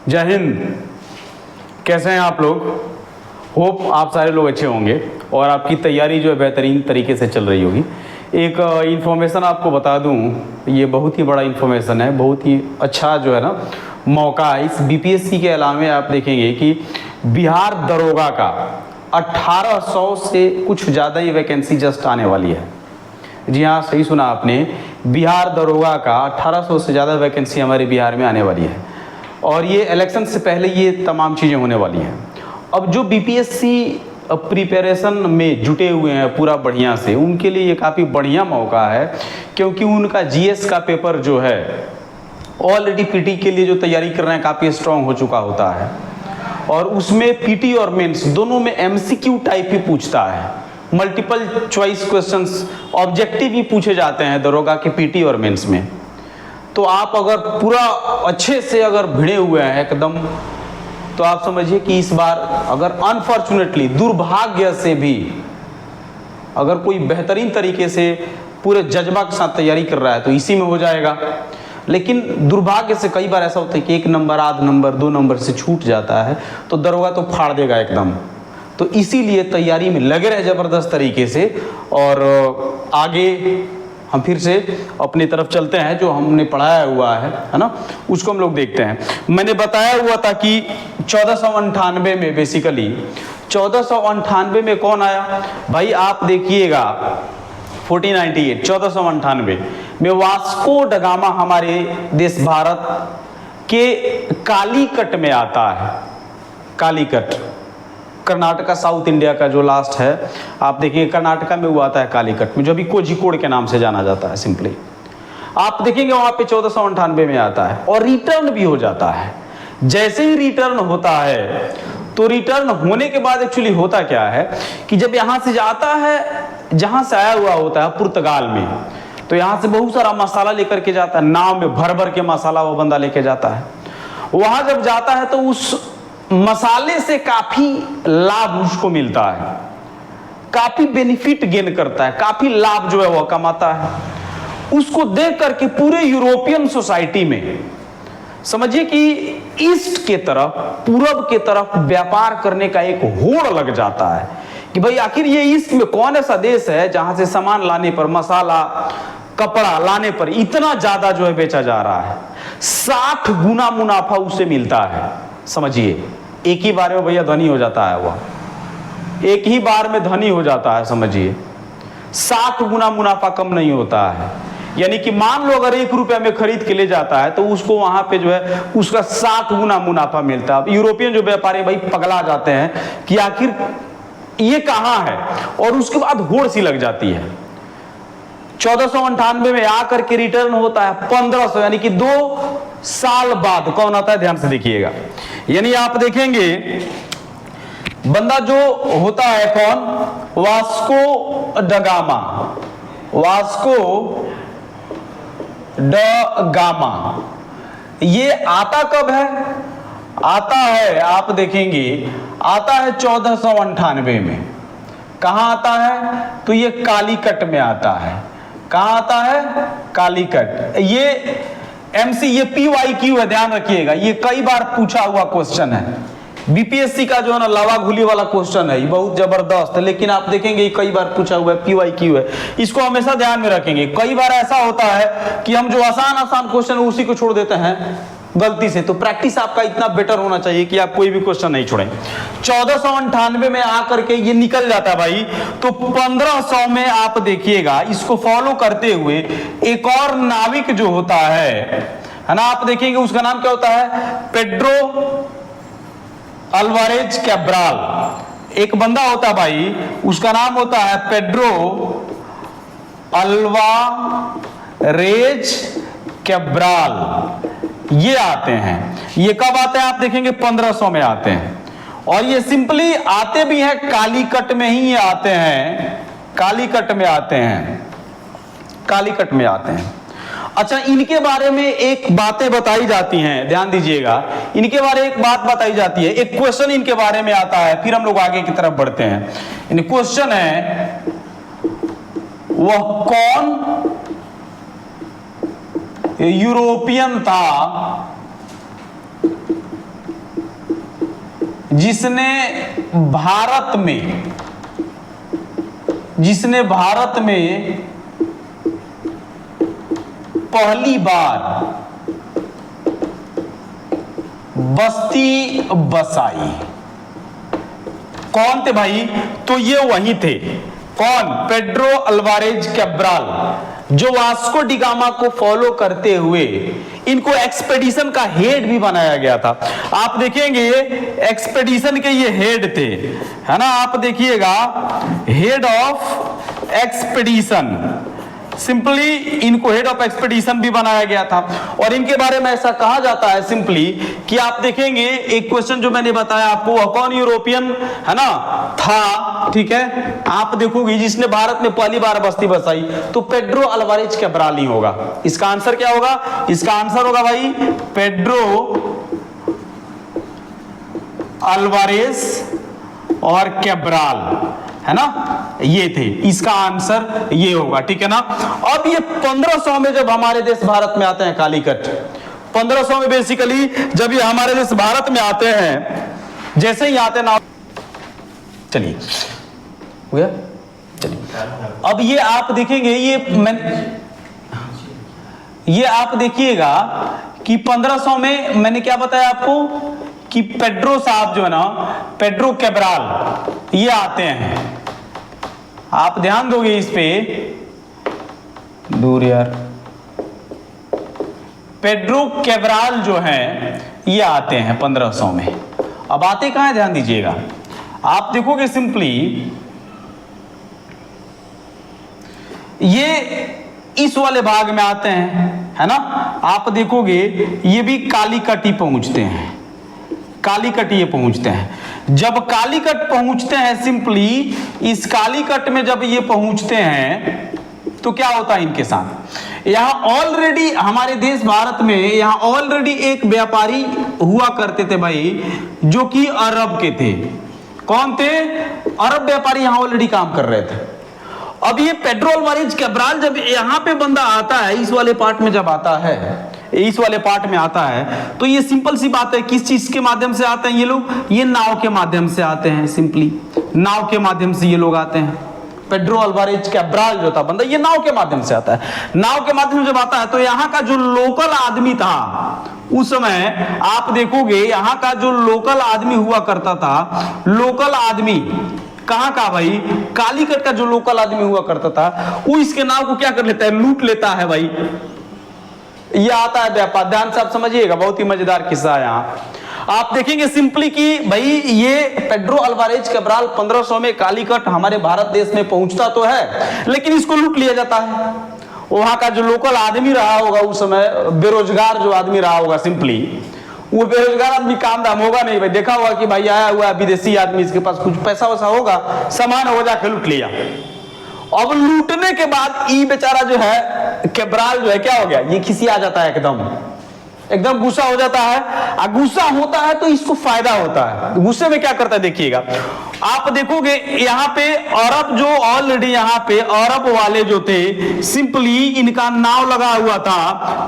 जय हिंद। कैसे हैं आप लोग? होप आप सारे लोग अच्छे होंगे और आपकी तैयारी जो है बेहतरीन तरीके से चल रही होगी। एक इन्फॉर्मेशन आपको बता दूं, ये बहुत ही बड़ा इन्फॉर्मेशन है, बहुत ही अच्छा जो है ना मौका है। इस बीपीएससी के अलावे आप देखेंगे कि बिहार दरोगा का 1800 से कुछ ज़्यादा ही वैकेंसी जस्ट आने वाली है। जी हाँ, सही सुना आपने, बिहार दरोगा का 1800 से ज़्यादा वैकेंसी हमारे बिहार में आने वाली है और ये इलेक्शन से पहले ये तमाम चीज़ें होने वाली हैं। अब जो बीपीएससी प्रिपरेशन में जुटे हुए हैं पूरा बढ़िया से, उनके लिए ये काफ़ी बढ़िया मौका है, क्योंकि उनका जीएस का पेपर जो है ऑलरेडी पीटी के लिए जो तैयारी कर रहे हैं काफ़ी स्ट्रॉन्ग हो चुका होता है और उसमें पीटी और मेंस दोनों में एमसीक्यू टाइप ही पूछता है, मल्टीपल चॉइस क्वेश्चंस ऑब्जेक्टिव ही पूछे जाते हैं दरोगा के पीटी और मेंस में। तो आप अगर पूरा अच्छे से अगर भिड़े हुए हैं एकदम, तो आप समझिए कि इस बार अगर अनफॉर्चुनेटली दुर्भाग्य से भी अगर कोई बेहतरीन तरीके से पूरे जज्बा के साथ तैयारी कर रहा है तो इसी में हो जाएगा। लेकिन दुर्भाग्य से कई बार ऐसा होता है कि 1 नंबर, आध नंबर, 2 नंबर से छूट जाता है तो दरोगा तो फाड़ देगा एकदम। तो इसीलिए तैयारी में लगे रहे ज़बरदस्त तरीके से और आगे हम फिर से अपनी तरफ चलते हैं। जो हमने पढ़ाया हुआ है ना, उसको हम लोग देखते हैं। मैंने बताया हुआ था कि 1498 में बेसिकली 1498 में कौन आया भाई, आप देखिएगा 1498 में वास्को ड गामा हमारे देश भारत के कालीकट में आता है। कालीकट कर्नाटका, साउथ इंडिया का जो लास्ट है, आप देखिए कर्नाटका में वो आता है कालीकट में, जो अभी कोझिकोड के नाम से जाना जाता है सिंपली। आप देखेंगे वहाँ पे 1498 में आता है और रिटर्न भी हो जाता है। जैसे ही रिटर्न होता है तो रिटर्न होने के बाद एक्चुअली होता क्या है कि जब यहाँ से जाता है, जहाँ से आया हुआ होता है पुर्तगाल में, तो यहाँ से बहुत सारा मसाला लेकर के जाता है, नाव में भर भर के मसाला वो बंदा लेके जाता है। वहाँ जब जाता है तो उस मसाले से काफी लाभ उसको मिलता है, काफी बेनिफिट गेन करता है, काफी लाभ जो है वह कमाता है। उसको देख करके पूरे यूरोपियन सोसाइटी में समझिए कि ईस्ट के तरफ, पूरब के तरफ व्यापार करने का एक होड़ लग जाता है कि भाई आखिर ये ईस्ट में कौन ऐसा देश है जहां से सामान लाने पर, मसाला कपड़ा लाने पर इतना ज्यादा जो है बेचा जा रहा है। 60 गुना मुनाफा उसे मिलता है। समझिए, एक ही बार में भैया धनी हो जाता है, वह एक ही बार में धनी हो जाता है। समझिए 60 गुना मुनाफा कम नहीं होता है। यानी कि मान लो अगर 1 रुपया में खरीद के ले जाता है तो उसको वहां पे जो है उसका 60 गुना मुनाफा मिलता है। यूरोपियन जो व्यापारी भाई पगला जाते हैं कि आखिर ये कहां है, और उसके बाद होड़ सी लग जाती है। 1498 में आकर के रिटर्न होता है 1500, यानी कि 2 साल बाद कौन आता है, ध्यान से देखिएगा। यानी आप देखेंगे बंदा जो होता है कौन, Vasco da Gama. Vasco da Gama ये आता कब है? आता है, आप देखेंगे आता है 1498 में। कहां आता है? तो ये कालीकट में आता है। कहां आता है? कालीकट। ये एमसी, ये PYQ है, ध्यान रखिएगा, ये कई बार पूछा हुआ क्वेश्चन है। बीपीएससी का जो है ना लावा घुली वाला क्वेश्चन है, ये बहुत जबरदस्त है, लेकिन आप देखेंगे ये कई बार पूछा हुआ है, PYQ है। इसको हमेशा ध्यान में रखेंगे। कई बार ऐसा होता है कि हम जो आसान क्वेश्चन उसी को छोड़ देते हैं गलती से, तो प्रैक्टिस आपका इतना बेटर होना चाहिए कि आप कोई भी क्वेश्चन नहीं छोड़ें। 1498 में आकर के ये निकल जाता है भाई, तो 1500 में आप देखिएगा इसको फॉलो करते हुए एक और नाविक जो होता है ना, आप देखेंगे उसका नाम क्या होता है, पेड्रो अल्वारेज कैब्राल। एक बंदा होता है भाई, उसका नाम होता है पेड्रो अल्वारेज कैब्राल। ये आते हैं, ये कब आते हैं आप देखेंगे 1500 में आते हैं, और ये सिंपली आते भी हैं कालीकट में ही, ये आते हैं कालीकट में आते हैं, कालीकट में आते हैं। अच्छा, इनके बारे में एक बातें बताई जाती हैं, ध्यान दीजिएगा, इनके बारे में एक बात बताई जाती है, एक क्वेश्चन इनके बारे में आता है, फिर हम लोग आगे की तरफ बढ़ते हैं। क्वेश्चन है, वह कौन यूरोपियन था जिसने भारत में पहली बार बस्ती बसाई। कौन थे भाई? तो ये वही थे। कौन? पेड्रो अल्वारेज कैब्राल, जो वास्को डी गामा को फॉलो करते हुए इनको एक्सपेडिशन का हेड भी बनाया गया था। आप देखेंगे एक्सपेडिशन के ये हेड थे, है ना। आप देखिएगा हेड ऑफ एक्सपेडिशन, सिंपली इनको हेड ऑफ एक्सपेडिशन भी बनाया गया था। और इनके बारे में ऐसा कहा जाता है सिंपली कि आप देखेंगे एक क्वेश्चन जो मैंने बताया आपको, वह कौन यूरोपियन है ना था, ठीक है। आप देखोगे जिसने भारत में पहली बार बस्ती बसाई, तो पेड्रो अल्वारेज कैब्राल ही होगा। इसका आंसर क्या होगा? इसका आंसर होगा भाई पेड्रो अल्वारेज और कैब्राल, है ना, ये थे। इसका आंसर ये होगा, ठीक है ना। अब ये 1500 में जब हमारे देश भारत में आते हैं कालीकट, 1500 में बेसिकली जब ये हमारे देश भारत में आते हैं, जैसे ही आते ना, चलिए हो गया, चलिए। अब ये आप देखेंगे ये आप देखिएगा कि 1500 में मैंने क्या बताया आपको कि पेड्रो साहब जो है ना, पेड्रो कैब्राल ये आते हैं। आप ध्यान दोगे इस पे, दूर यार, पेड्रो कैब्राल जो है ये आते हैं 1500 में। अब आते कहां है ध्यान दीजिएगा। आप देखोगे सिंपली ये इस वाले भाग में आते हैं, है ना। आप देखोगे ये भी कालीकट ही पहुंचते हैं, कालीकट ये पहुंचते हैं। जब कालीकट पहुंचते हैं, सिंपली इस कालीकट में जब ये पहुंचते हैं तो क्या होता है इनके साथ, यहां ऑलरेडी हमारे देश भारत में यहां ऑलरेडी एक व्यापारी हुआ करते थे भाई, जो कि अरब के थे। कौन थे? अरब व्यापारी यहां ऑलरेडी काम कर रहे थे। अब ये पेड्रो अल्वारेज कैब्राल जब यहां पे बंदा आता है, इस वाले पार्ट में जब आता है, इस वाले पार्ट में आता है, तो ये सिंपल सी बात है, किस चीज के माध्यम से आते हैं ये लोग? ये नाव के माध्यम से आते हैं, सिंपली नाव के माध्यम से ये लोग आते हैं। पेड्रो अल्वारेज कैब्राल जो था बंदा, ये नाव के माध्यम से आता है। नाव के माध्यम से जब आता है तो यहाँ का जो लोकल आदमी था उस समय, आप देखोगे यहाँ का जो लोकल आदमी हुआ करता था, लोकल आदमी कहां का भाई? कालीकट का जो लोकल आदमी हुआ करता था, वो इसके नाव को क्या कर लेता है? लूट लेता है भाई। ये आता है व्यापार। ध्यान से आप समझिएगा, बहुत ही मजेदार किस्सा है यहाँ। आप देखेंगे सिंपली कि भाई ये पेड्रो अल्वारेज कैब्राल 1500 में कालीकट हमारे भारत देश में पहुंचता तो है, लेकिन इसको लूट लिया जाता है। वहां का जो लोकल आदमी रहा होगा उस समय, बेरोजगार जो आदमी रहा होगा, सिंपली वो बेरोजगार आदमी, काम दाम होगा नहीं भाई, देखा होगा कि भाई आया हुआ विदेशी आदमी, इसके पास कुछ पैसा वैसा होगा, सामान हो जाके लूट लिया। अब लूटने के बाद ये बेचारा जो है कैब्राल जो है क्या हो गया, ये खिसिया जाता है, एकदम गुस्सा हो जाता है। गुस्सा होता है तो इसको फायदा होता है। गुस्से में क्या करता है देखिएगा, आप देखोगे यहाँ पे अरब जो ऑलरेडी यहाँ पे अरब वाले जो थे, सिंपली इनका नाव लगा हुआ था।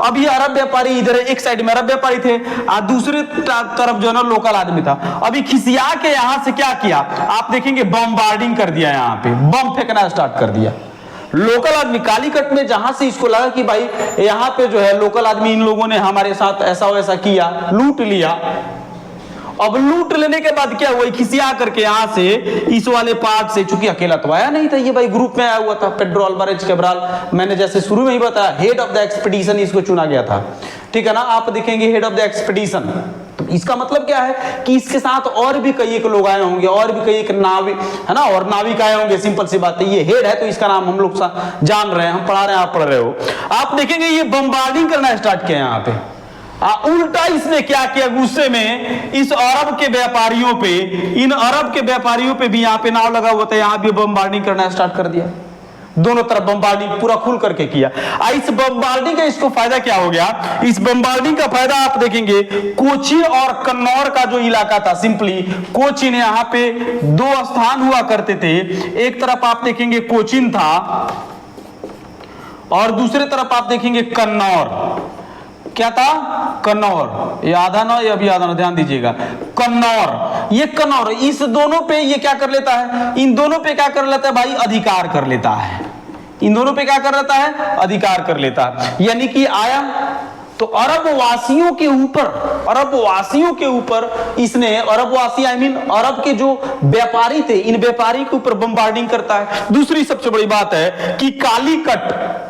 अब ये अरब व्यापारी इधर एक साइड में अरब व्यापारी थे, दूसरे तरफ जो है ना लोकल आदमी था। अभी खिसिया के यहाँ से क्या किया, आप देखेंगे बमबार्डिंग कर दिया, यहाँ पे बम फेंकना स्टार्ट कर दिया। लोकल आदमी कालीकट में जहां से इसको लगा कि भाई यहाँ पे जो है लोकल आदमी, इन लोगों ने हमारे साथ ऐसा वैसा किया, लूट लिया। अब लूट लेने के बाद क्या हुआ, खिसिया करके यहाँ से इस वाले पार्ट से, चूंकि अकेला तो आया नहीं था ये भाई, ग्रुप में आया हुआ था। पेड्रो अल्वारेज कैब्राल, मैंने जैसे शुरू में ही बताया, हेड ऑफ द एक्सपीडिशन इसको चुना गया था, ठीक है ना। आप देखेंगे हेड ऑफ द एक्सपीडिशन, तो इसका मतलब क्या है कि इसके साथ और भी कई एक लोग आए होंगे, और भी कई एक नाविक, है ना, और नाविक आए होंगे। सिंपल सी बात है, ये हेड है तो इसका नाम हम लोग जान रहे हैं, हम पढ़ा रहे हैं, आप पढ़ रहे हो। आप देखेंगे ये बमबार्डिंग करना स्टार्ट किया यहाँ पे। उल्टा इसने क्या किया, गुस्से में इस अरब के व्यापारियों पे, इन अरब के व्यापारियों पे भी यहाँ पे नाव लगा हुआ था, यहाँ भी बमबार्डिंग करना स्टार्ट कर दिया। दोनों तरफ बमबार्डिंग पूरा खुल करके किया। इस बमबार्डिंग का इसको फायदा क्या हो गया, इस बमबार्डिंग का फायदा आप देखेंगे कोचीन और कन्नौर का जो इलाका था, सिंपली कोचीन, यहाँ पे दो स्थान हुआ करते थे। एक तरफ आप देखेंगे कोचीन था और दूसरे तरफ आप देखेंगे कन्नौर। क्या था? कन्नौर। ये आधा ना, ये अभी आधा ना, ध्यान दीजिएगा। कन्नौर, ये कन्नौर, इस दोनों पे ये क्या कर लेता है, इन दोनों पे क्या कर लेता है भाई, अधिकार कर लेता है। इन दोनों पे क्या कर लेता है, अधिकार कर लेता है। यानी कि आया तो अरब वासियों के ऊपर, अरब वासियों के ऊपर इसने, अरब वासी आई मीन अरब के जो व्यापारी थे, इन व्यापारी के ऊपर बम्बार्डिंग करता है। दूसरी सबसे बड़ी बात है कि कालीकट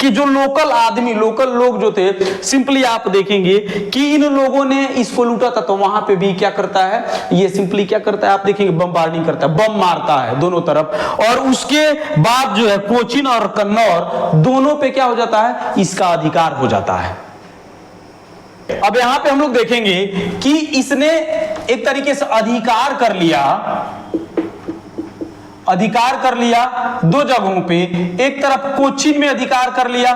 कि जो लोकल आदमी, लोकल लोग जो थे, सिंपली आप देखेंगे कि इन लोगों ने इसको लूटा था, तो वहां पे भी क्या करता है, ये सिंपली क्या करता है, आप देखेंगे बमबार्डिंग करता है, बम मारता है दोनों तरफ। और उसके बाद जो है कोचीन और कन्नौर दोनों पे क्या हो जाता है, इसका अधिकार हो जाता है। अब यहां पे हम लोग देखेंगे कि इसने एक तरीके से अधिकार कर लिया, अधिकार कर लिया दो जगहों पे, एक तरफ कोचीन में अधिकार कर लिया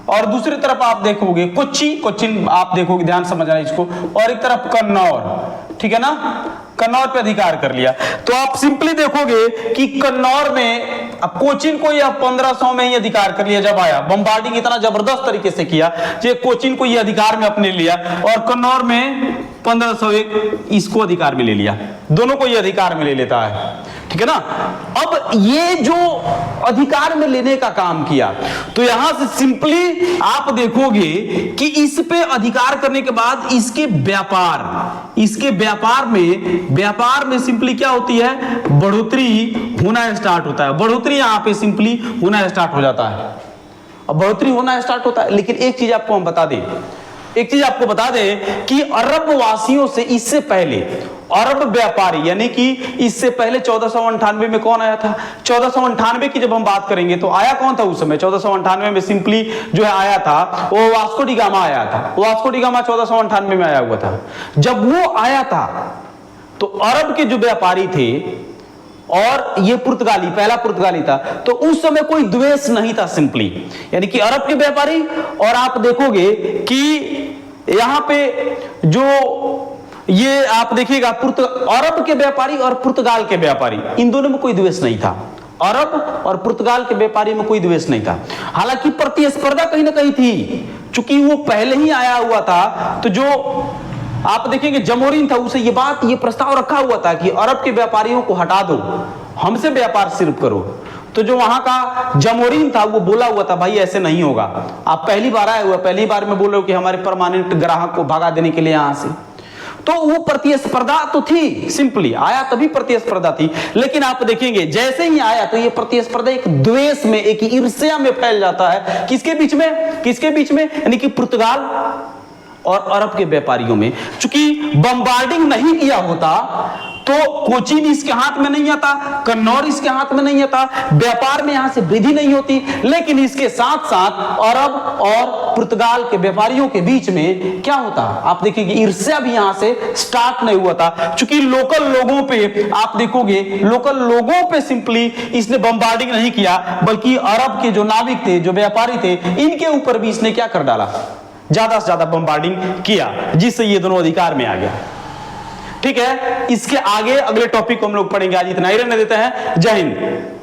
और दूसरी तरफ आप देखोगे कोचीन आप देखोगे, ध्यान समझना इसको, और एक तरफ कन्नौर, ठीक है ना, कन्नौर पे अधिकार कर लिया। तो आप सिंपली देखोगे कि कन्नौर में, अब कोचीन को यह 1500 में ही अधिकार कर लिया जब आया, बम्बार्डिंग इतना जबरदस्त तरीके से किया कि कोचीन को यह अधिकार में अपने लिया, और कन्नौर में 1501 इसको अधिकार में ले लिया, दोनों को यह अधिकार में ले लेता है, ठीक है ना। अब ये जो अधिकार में लेने का काम किया, तो यहां से सिंपली आप देखोगे कि इस पे अधिकार करने के बाद इसके व्यापार में सिंपली क्या होती है, बढ़ोतरी होना स्टार्ट होता है, बढ़ोतरी यहां पे सिंपली होना स्टार्ट हो जाता है। अब बढ़ोतरी होना स्टार्ट होता है, लेकिन एक चीज आपको हम बता दें, एक चीज आपको बता दें कि अरब वासियों से इससे पहले अरब व्यापारी, यानी कि इससे पहले 1498 में कौन आया था, 1498 की जब हम बात करेंगे तो आया कौन था उस समय, 1498 में सिंपली जो है आया था वो वास्को डी गामा आया था। वास्को डी गामा 1498 में आया हुआ था। जब वो आया था तो अरब के जो व्यापारी थे और ये पुर्तगाली, पहला पुर्तगाली था, तो उस समय कोई द्वेष नहीं था सिंपली, यानी कि अरब के व्यापारी, और आप देखोगे कि यहां पे जो ये आप देखिएगा अरब के व्यापारी और पुर्तगाल के व्यापारी, इन दोनों में कोई द्वेष नहीं था। अरब और पुर्तगाल के व्यापारी में कोई द्वेष नहीं था, हालांकि प्रतिस्पर्धा कहीं ना कहीं थी, चूंकि वो पहले ही आया हुआ था। तो जो आप देखेंगे जमोरीन था, उसे ये प्रस्ताव रखा हुआ था कि अरब के व्यापारियों को हटा दो, हमसे व्यापार सिर्फ करो। तो जो वहां का जमोरीन था वो बोला हुआ था भाई ऐसे नहीं होगा, आप पहली बार आए हुए, पहली बार में बोल रहे हो कि हमारे परमानेंट ग्राहक को भगा देने के लिए यहां से। तो वो प्रतिस्पर्धा तो थी, सिंपली आया तभी प्रतिस्पर्धा थी, लेकिन आप देखेंगे जैसे ही आया तो ये प्रतिस्पर्धा एक द्वेष में, एक ईर्ष्या में फैल जाता है। किसके बीच में, यानी कि पुर्तगाल और अरब के व्यापारियों में। चूंकि बम्बार्डिंग नहीं किया होता तो कोचीन इसके हाथ में नहीं आता, कन्नौर इसके हाथ में नहीं आता, व्यापार में यहां से वृद्धि नहीं होती, लेकिन इसके साथ साथ अरब और पुर्तगाल के व्यापारियों के बीच में क्या होता, आप देखिए ईर्ष्या भी यहां से स्टार्ट नहीं हुआ था। चूंकि लोकल लोगों पे आप देखोगे, लोकल लोगों पे सिंपली इसने बम्बार्डिंग नहीं किया, बल्कि अरब के जो नाविक थे, जो व्यापारी थे, इनके ऊपर भी इसने क्या कर डाला, ज्यादा से ज्यादा बम्बार्डिंग किया, जिससे ये दोनों अधिकार में आ गया। ठीक है, इसके आगे अगले टॉपिक को हम लोग पढ़ेंगे। आज इतना ही रहने देते हैं। जय हिंद।